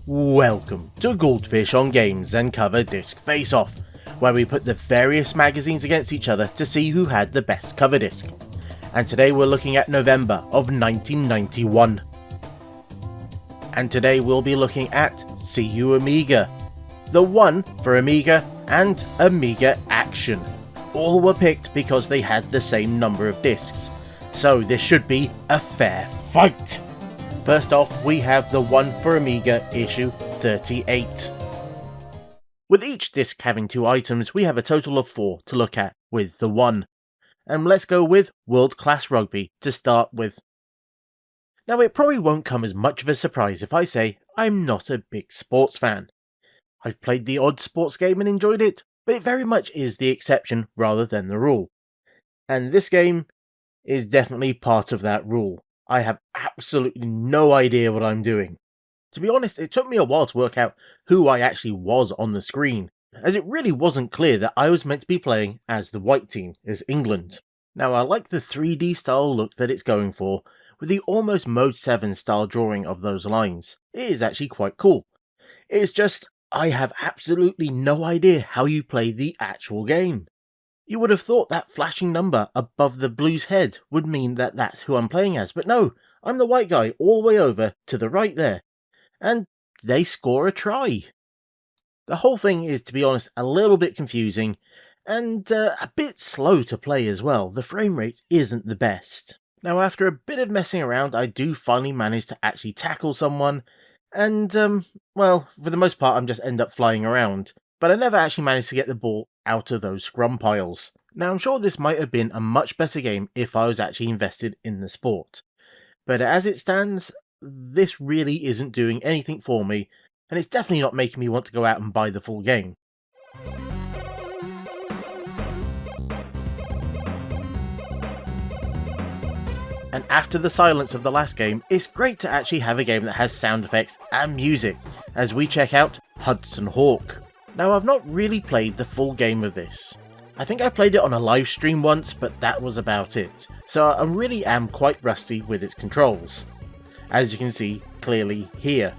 Welcome to Goldfish on Games and Cover Disc Face Off, where we put the various magazines against each other to see who had the best cover disc. And today we're looking at November of 1991. And today we'll be looking at CU Amiga, the one for Amiga and Amiga Action. All were picked because they had the same number of discs, so this should be a fair fight. First off, we have the one for Amiga issue 38. With each disc having 2 items, we have a total of 4 to look at with the one. And let's go with World Class Rugby to start with. Now, it probably won't come as much of a surprise if I say I'm not a big sports fan. I've played the odd sports game and enjoyed it, but it very much is the exception rather than the rule. And this game is definitely part of that rule. I have absolutely no idea what I'm doing. To be honest, it took me a while to work out who I actually was on the screen, as it really wasn't clear that I was meant to be playing as the white team, as England. Now, I like the 3D style look that it's going for, with the almost Mode 7 style drawing of those lines. It is actually quite cool. It's just, I have absolutely no idea how you play the actual game. You would have thought that flashing number above the blue's head would mean that that's who I'm playing as, but no, I'm the white guy all the way over to the right there. And they score a try. The whole thing is, to be honest, a little bit confusing, and a bit slow to play as well. The frame rate isn't the best. Now, after a bit of messing around, I do finally manage to actually tackle someone, and, well, for the most part, I'm just end up flying around. But I never actually managed to get the ball out of those scrum piles. Now, I'm sure this might have been a much better game if I was actually invested in the sport. But as it stands, this really isn't doing anything for me, and it's definitely not making me want to go out and buy the full game. And after the silence of the last game, it's great to actually have a game that has sound effects and music, as we check out Hudson Hawk. Now, I've not really played the full game of this. I think I played it on a live stream once, but that was about it, so I really am quite rusty with its controls, as you can see clearly here.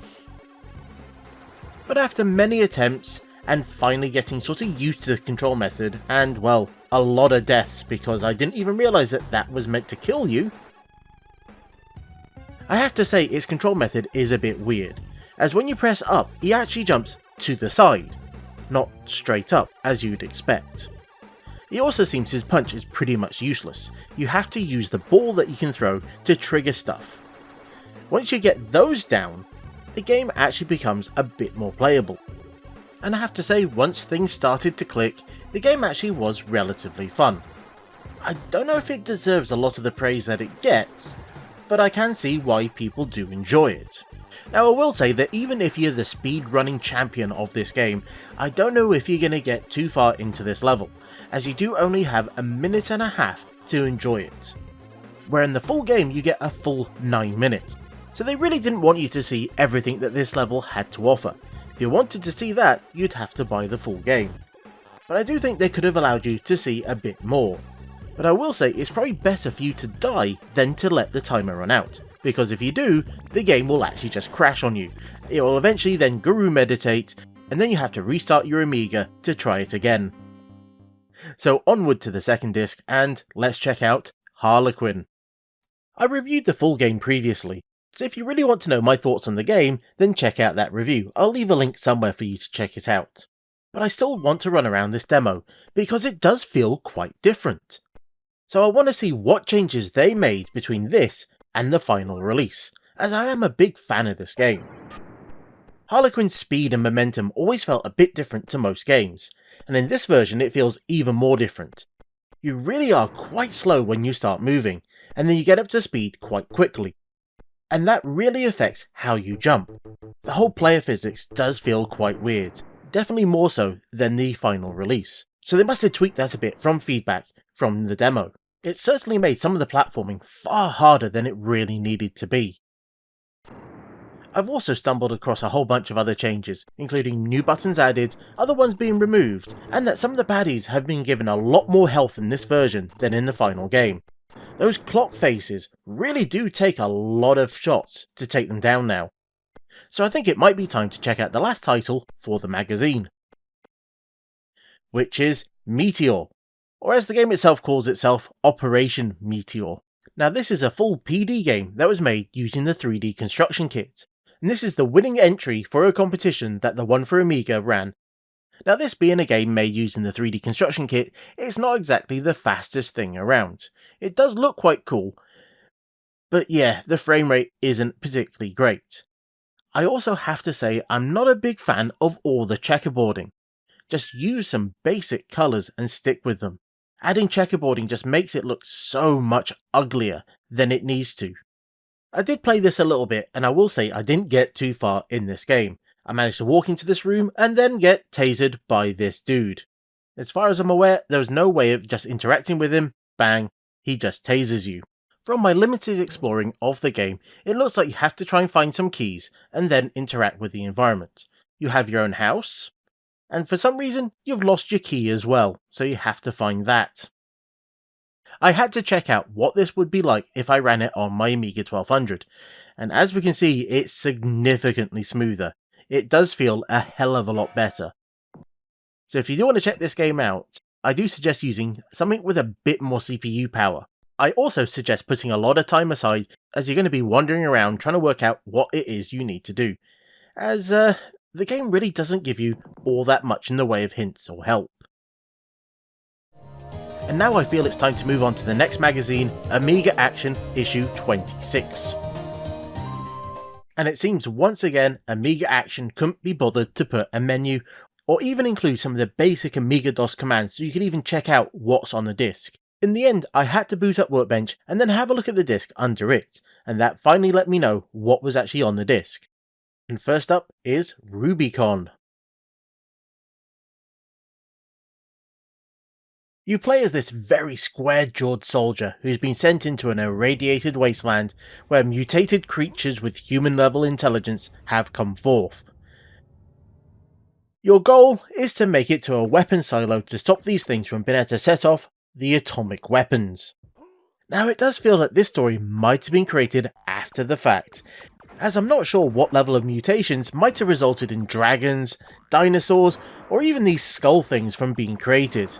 But after many attempts, and finally getting sort of used to the control method, and well, a lot of deaths because I didn't even realise that that was meant to kill you, I have to say its control method is a bit weird, as when you press up, he actually jumps to the side, not straight up as you'd expect. It also seems his punch is pretty much useless. You have to use the ball that you can throw to trigger stuff. Once you get those down, the game actually becomes a bit more playable. And I have to say, once things started to click, the game actually was relatively fun. I don't know if it deserves a lot of the praise that it gets, but I can see why people do enjoy it. Now, I will say that even if you're the speedrunning champion of this game, I don't know if you're going to get too far into this level, as you do only have a minute and a half to enjoy it. Where in the full game you get a full 9 minutes. So they really didn't want you to see everything that this level had to offer. If you wanted to see that, you'd have to buy the full game. But I do think they could have allowed you to see a bit more. But I will say it's probably better for you to die than to let the timer run out, because if you do, the game will actually just crash on you. It will eventually then guru meditate, and then you have to restart your Amiga to try it again. So onward to the second disc, and let's check out Harlequin. I reviewed the full game previously, so if you really want to know my thoughts on the game, then check out that review. I'll leave a link somewhere for you to check it out. But I still want to run around this demo, because it does feel quite different. So I want to see what changes they made between this and the final release, as I am a big fan of this game. Harlequin's speed and momentum always felt a bit different to most games, and in this version it feels even more different. You really are quite slow when you start moving, and then you get up to speed quite quickly. And that really affects how you jump. The whole player physics does feel quite weird, definitely more so than the final release. So they must have tweaked that a bit from feedback from the demo. It certainly made some of the platforming far harder than it really needed to be. I've also stumbled across a whole bunch of other changes, including new buttons added, other ones being removed, and that some of the baddies have been given a lot more health in this version than in the final game. Those clock faces really do take a lot of shots to take them down now. so I think it might be time to check out the last title for the magazine, which is Meteor, or as the game itself calls itself, Operation Meteor. Now this is a full PD game that was made using the 3D construction kit, and this is the winning entry for a competition that the one for Amiga ran. Now this being a game made using the 3D construction kit, it's not exactly the fastest thing around. It does look quite cool, but yeah, the frame rate isn't particularly great. I also have to say I'm not a big fan of all the checkerboarding. Just use some basic colours and stick with them. Adding checkerboarding just makes it look so much uglier than it needs to. I did play this a little bit, and I will say I didn't get too far in this game. I managed to walk into this room and then get tasered by this dude. As far as I'm aware, there was no way of just interacting with him. Bang, he just tasers you. From my limited exploring of the game, it looks like you have to try and find some keys and then interact with the environment. You have your own house, and for some reason you've lost your key as well, so you have to find that. I had to check out what this would be like if I ran it on my Amiga 1200, and as we can see, it's significantly smoother. It does feel a hell of a lot better. So if you do want to check this game out, I do suggest using something with a bit more CPU power. I also suggest putting a lot of time aside, as you're going to be wandering around trying to work out what it is you need to do, as the game really doesn't give you all that much in the way of hints or help. And now I feel it's time to move on to the next magazine, Amiga Action issue 26. And it seems once again Amiga Action couldn't be bothered to put a menu, or even include some of the basic Amiga DOS commands so you could even check out what's on the disc. In the end, I had to boot up Workbench and then have a look at the disc under it, and that finally let me know what was actually on the disc. And first up is Rubicon. You play as this very square-jawed soldier who's been sent into an irradiated wasteland where mutated creatures with human-level intelligence have come forth. Your goal is to make it to a weapon silo to stop these things from being able to set off the atomic weapons. Now it does feel that this story might have been created after the fact, as I'm not sure what level of mutations might have resulted in dragons, dinosaurs, or even these skull things from being created.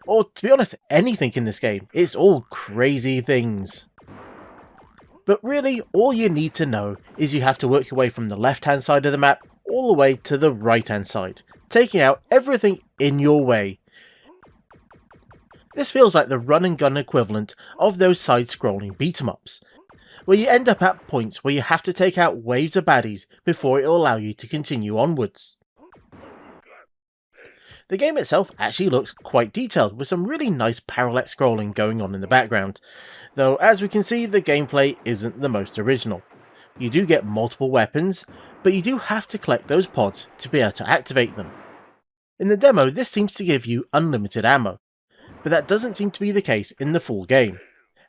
Or, to be honest, anything in this game. It's all crazy things. But really, all you need to know is you have to work your way from the left-hand side of the map all the way to the right-hand side, taking out everything in your way. This feels like the run-and-gun equivalent of those side-scrolling beat-em-ups, where you end up at points where you have to take out waves of baddies before it will allow you to continue onwards. The game itself actually looks quite detailed, with some really nice parallax scrolling going on in the background, though as we can see the gameplay isn't the most original. You do get multiple weapons, but you do have to collect those pods to be able to activate them. In the demo this seems to give you unlimited ammo, but that doesn't seem to be the case in the full game,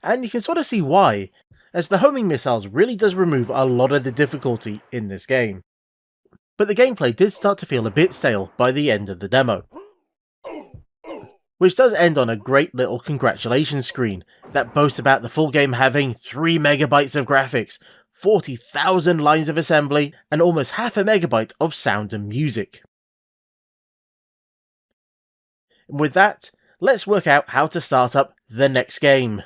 and you can sort of see why, as the homing missiles really does remove a lot of the difficulty in this game. But the gameplay did start to feel a bit stale by the end of the demo, which does end on a great little congratulations screen that boasts about the full game having 3 megabytes of graphics, 40,000 lines of assembly, and almost half a megabyte of sound and music. And with that, let's work out how to start up the next game,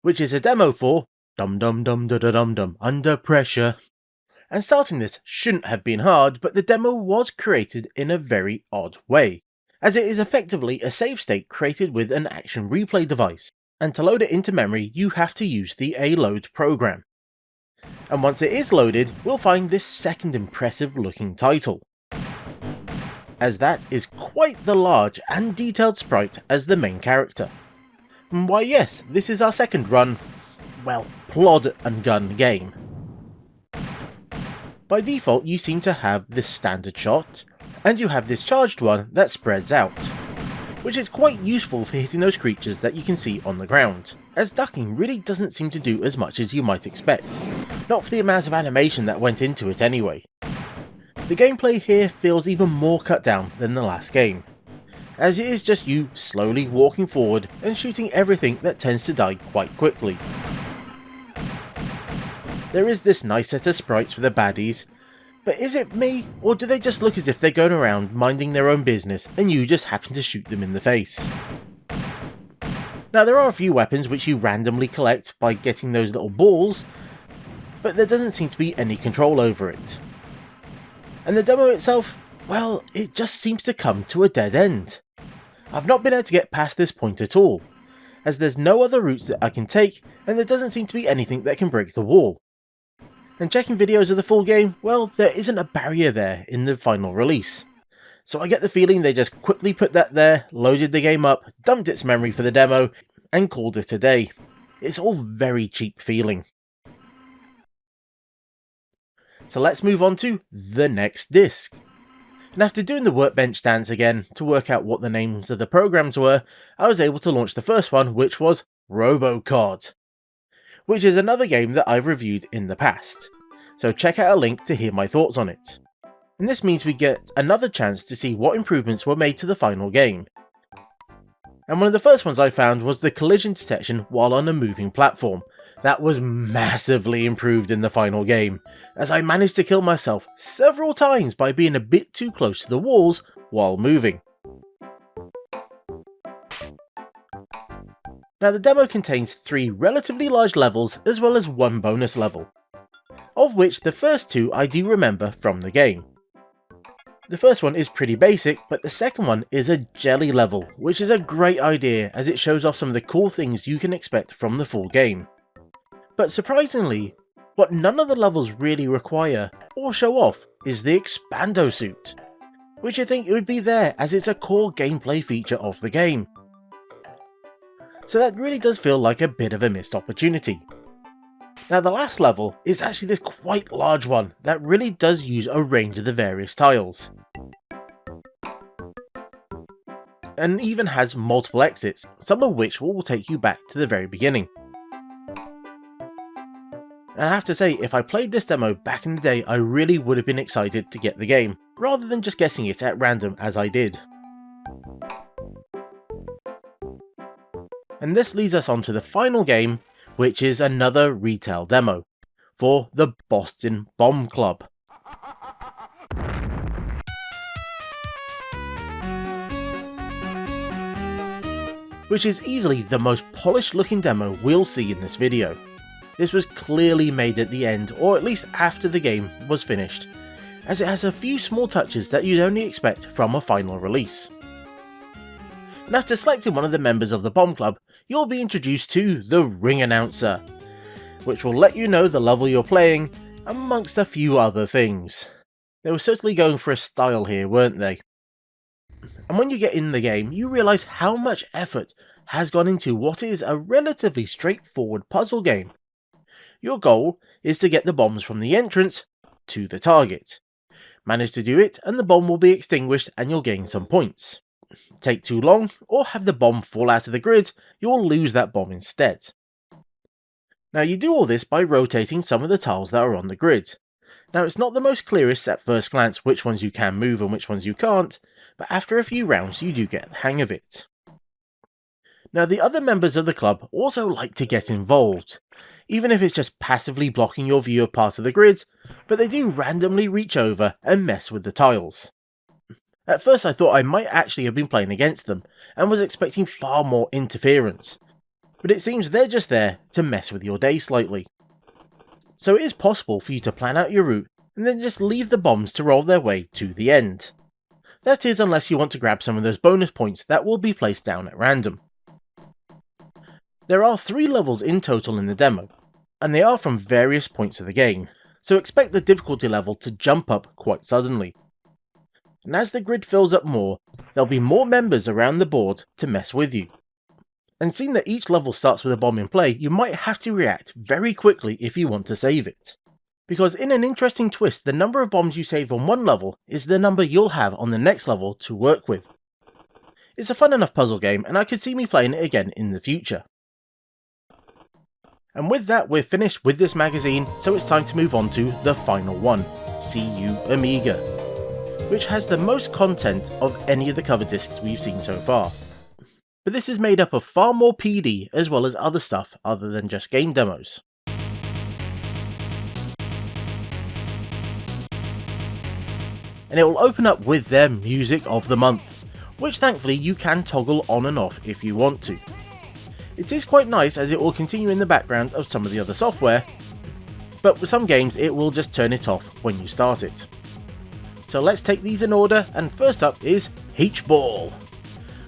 which is a demo for Dum Dum Dum Dum Dum Dum Under Pressure. And starting this shouldn't have been hard, but the demo was created in a very odd way, as it is effectively a save state created with an action replay device, and to load it into memory you have to use the A-load program. And once it is loaded, we'll find this second impressive looking title, as that is quite the large and detailed sprite as the main character. And why yes, this is our second run, well, plod and gun game. By default you seem to have this standard shot, and you have this charged one that spreads out, which is quite useful for hitting those creatures that you can see on the ground, as ducking really doesn't seem to do as much as you might expect, not for the amount of animation that went into it anyway. The gameplay here feels even more cut down than the last game, as it is just you slowly walking forward and shooting everything that tends to die quite quickly. There is this nice set of sprites for the baddies, But is it me, or do they just look as if they're going around minding their own business and you just happen to shoot them in the face? Now there are a few weapons which you randomly collect by getting those little balls, but there doesn't seem to be any control over it. And the demo itself, well, it just seems to come to a dead end. I've not been able to get past this point at all, as there's no other routes that I can take, and there doesn't seem to be anything that can break the wall. And checking videos of the full game, well, there isn't a barrier there in the final release. So I get the feeling they just quickly put that there, loaded the game up, dumped its memory for the demo, and called it a day. It's all very cheap feeling. So let's move on to the next disc. And after doing the workbench dance again to work out what the names of the programs were, I was able to launch the first one, which was Robocards, which is another game that I've reviewed in the past. So check out a link to hear my thoughts on it. And this means we get another chance to see what improvements were made to the final game. And one of the first ones I found was the collision detection while on a moving platform. That was massively improved in the final game, as I managed to kill myself several times by being a bit too close to the walls while moving. Now the demo contains 3 relatively large levels as well as 1 bonus level, of which the first 2 I do remember from the game. The first one is pretty basic, but the second one is a jelly level, which is a great idea as it shows off some of the cool things you can expect from the full game. But surprisingly, what none of the levels really require or show off is the Expando suit, which I think it would be there as it's a core gameplay feature of the game. So that really does feel like a bit of a missed opportunity. Now the last level is actually this quite large one that really does use a range of the various tiles, and even has multiple exits, some of which will take you back to the very beginning. And I have to say, if I played this demo back in the day, I really would have been excited to get the game, rather than just getting it at random as I did. And this leads us on to the final game, which is another retail demo, for the Boston Bomb Club. Which is easily the most polished looking demo we'll see in this video. This was clearly made at the end, or at least after the game was finished, as it has a few small touches that you'd only expect from a final release. And after selecting one of the members of the Bomb Club, you'll be introduced to the Ring Announcer, which will let you know the level you're playing, amongst a few other things. They were certainly going for a style here, weren't they? And when you get in the game, you realise how much effort has gone into what is a relatively straightforward puzzle game. Your goal is to get the bombs from the entrance to the target. Manage to do it and the bomb will be extinguished and you'll gain some points. Take too long or have the bomb fall out of the grid, you'll lose that bomb instead. Now you do all this by rotating some of the tiles that are on the grid. Now it's not the most clearest at first glance which ones you can move and which ones you can't, but after a few rounds you do get the hang of it. Now the other members of the club also like to get involved, even if it's just passively blocking your view of part of the grid, but they do randomly reach over and mess with the tiles. At first I thought I might actually have been playing against them, and was expecting far more interference, but it seems they're just there to mess with your day slightly. So it is possible for you to plan out your route, and then just leave the bombs to roll their way to the end. That is, unless you want to grab some of those bonus points that will be placed down at random. There are 3 levels in total in the demo, and they are from various points of the game, so expect the difficulty level to jump up quite suddenly. And as the grid fills up more, there'll be more members around the board to mess with you. And seeing that each level starts with a bomb in play, you might have to react very quickly if you want to save it. Because in an interesting twist, the number of bombs you save on one level is the number you'll have on the next level to work with. It's a fun enough puzzle game, and I could see me playing it again in the future. And with that, we're finished with this magazine, so it's time to move on to the final one, See You Amiga, which has the most content of any of the cover discs we've seen so far. But this is made up of far more PD as well as other stuff other than just game demos. and it will open up with their Music of the Month, which thankfully you can toggle on and off if you want to. It is quite nice as it will continue in the background of some of the other software, but with some games it will just turn it off when you start it. So let's take these in order, and first up is H Ball,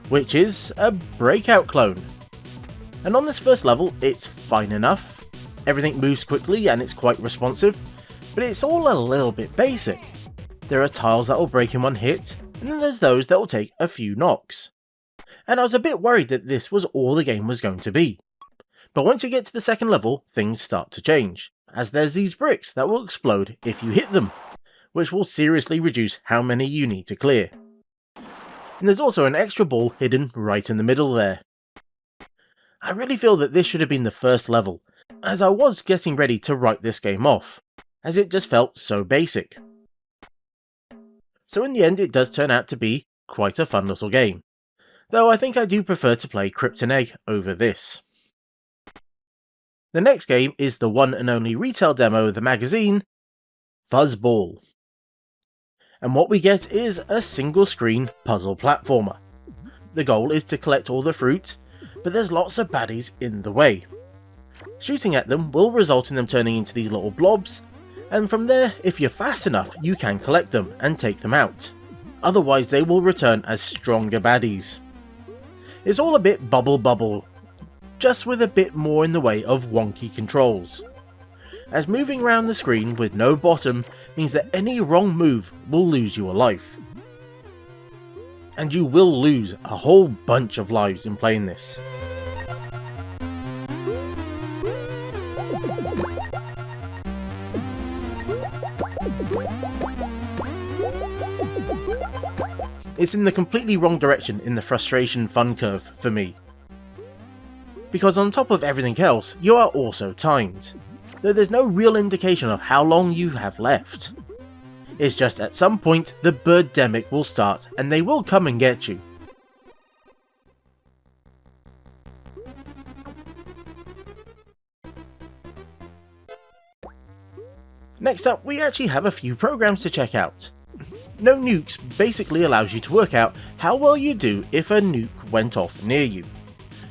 which is a Breakout clone. And on this first level it's fine enough, everything moves quickly and it's quite responsive, but it's all a little bit basic. There are tiles that will break in one hit, and then there's those that will take a few knocks. And I was a bit worried that this was all the game was going to be. But once you get to the second level, things start to change, as there's these bricks that will explode if you hit them, which will seriously reduce how many you need to clear. And there's also an extra ball hidden right in the middle there. I really feel that this should have been the first level, as I was getting ready to write this game off, as it just felt so basic. So in the end it does turn out to be quite a fun little game, though I think I do prefer to play Crypt and Egg over this. The next game is the one and only retail demo of the magazine, Fuzzball. And what we get is a single screen puzzle platformer. The goal is to collect all the fruit, but there's lots of baddies in the way. Shooting at them will result in them turning into these little blobs, and from there, if you're fast enough, you can collect them and take them out. Otherwise they will return as stronger baddies. It's all a bit bubble, just with a bit more in the way of wonky controls, as moving around the screen with no bottom means that any wrong move will lose you a life. And you will lose a whole bunch of lives in playing this. It's in the completely wrong direction in the frustration fun curve for me. Because on top of everything else, you are also timed, though there's no real indication of how long you have left. It's just at some point the birdemic will start and they will come and get you. Next up, we actually have a few programs to check out. No Nukes basically allows you to work out how well you do if a nuke went off near you.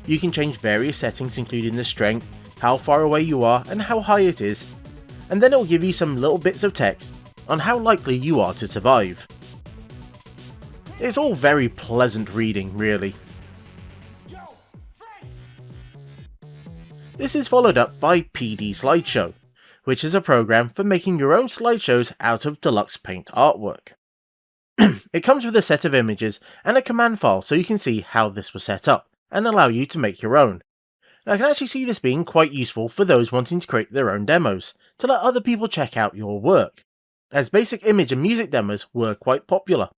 You can change various settings including the strength, how far away you are and how high it is, and then it will give you some little bits of text on how likely you are to survive. It's all very pleasant reading, really. This is followed up by PD Slideshow, which is a program for making your own slideshows out of deluxe paint artwork. It comes with a set of images and a command file so you can see how this was set up, and allow you to make your own. And I can actually see this being quite useful for those wanting to create their own demos, to let other people check out your work, as basic image and music demos were quite popular.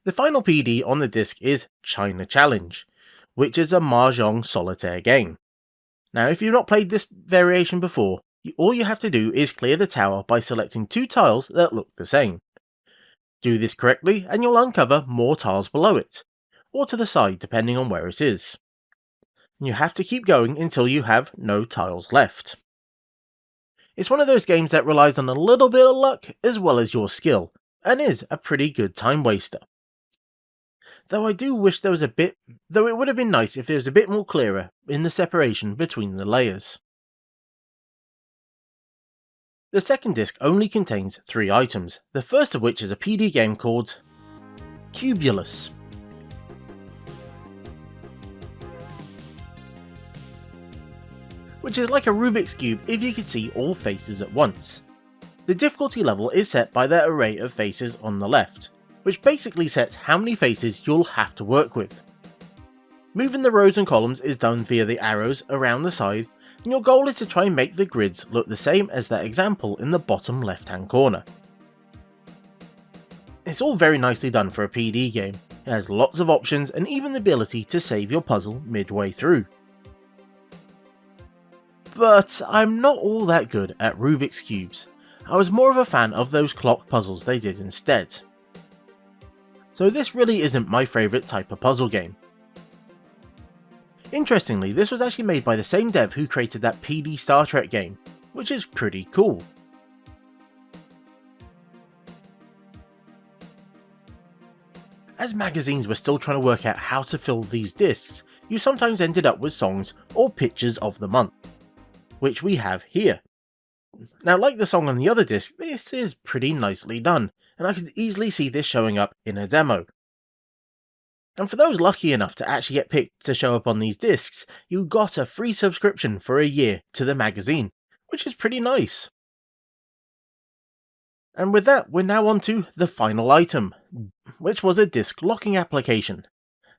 The final PD on the disc is China Challenge, which is a Mahjong solitaire game. Now if you've not played this variation before, all you have to do is clear the tower by selecting two tiles that look the same. Do this correctly and you'll uncover more tiles below it, or to the side depending on where it is. And you have to keep going until you have no tiles left. It's one of those games that relies on a little bit of luck as well as your skill, and is a pretty good time waster. Though I do wish there was it would have been nice if there was a bit more clearer in the separation between the layers. The second disc only contains 3 items, the first of which is a PD game called Cubulus. Which is like a Rubik's Cube if you could see all faces at once. The difficulty level is set by the array of faces on the left, which basically sets how many faces you'll have to work with. Moving the rows and columns is done via the arrows around the side, and your goal is to try and make the grids look the same as that example in the bottom left hand corner. It's all very nicely done for a PD game. It has lots of options and even the ability to save your puzzle midway through. But I'm not all that good at Rubik's Cubes. I was more of a fan of those clock puzzles they did instead. So this really isn't my favourite type of puzzle game. Interestingly, this was actually made by the same dev who created that PD Star Trek game, which is pretty cool. As magazines were still trying to work out how to fill these discs, you sometimes ended up with songs or pictures of the month, which we have here. Now, like the song on the other disc, this is pretty nicely done, and I could easily see this showing up in a demo. And for those lucky enough to actually get picked to show up on these discs, you got a free subscription for a year to the magazine, which is pretty nice. And with that, we're now on to the final item, which was a disk locking application,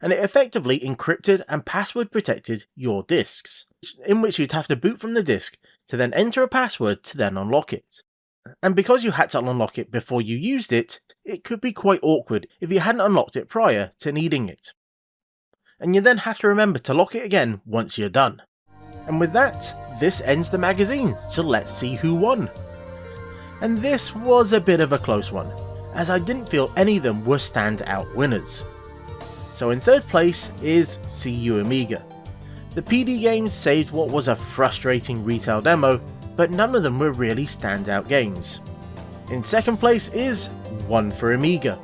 and it effectively encrypted and password protected your discs, in which you'd have to boot from the disk to then enter a password to then unlock it. And because you had to unlock it before you used it, it could be quite awkward if you hadn't unlocked it prior to needing it. And you then have to remember to lock it again once you're done. And with that, this ends the magazine, so let's see who won. And this was a bit of a close one, as I didn't feel any of them were standout winners. So in third place is For Amiga. The PD games saved what was a frustrating retail demo, but none of them were really standout games. In second place is For Amiga,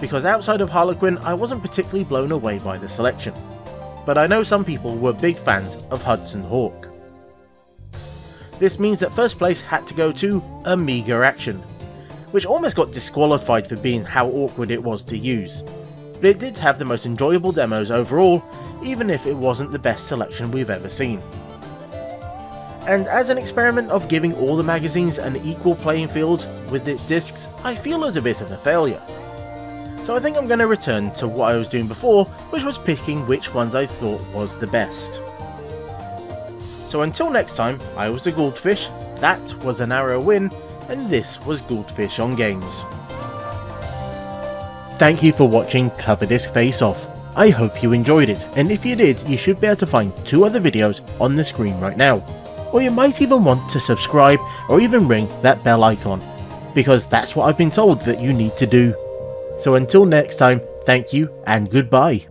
because outside of Harlequin I wasn't particularly blown away by the selection, but I know some people were big fans of Hudson Hawk. This means that first place had to go to Amiga Action, which almost got disqualified for being how awkward it was to use, but it did have the most enjoyable demos overall, even if it wasn't the best selection we've ever seen. And as an experiment of giving all the magazines an equal playing field with its discs, I feel as a bit of a failure. So I think I'm going to return to what I was doing before, which was picking which ones I thought was the best. So until next time, I was the Goldfish, that was an Arrow Win, and this was Goldfish on Games. Thank you for watching Cover Disc Face Off. I hope you enjoyed it, and if you did, you should be able to find 2 other videos on the screen right now. Or you might even want to subscribe or even ring that bell icon, because that's what I've been told that you need to do. So until next time, thank you and goodbye.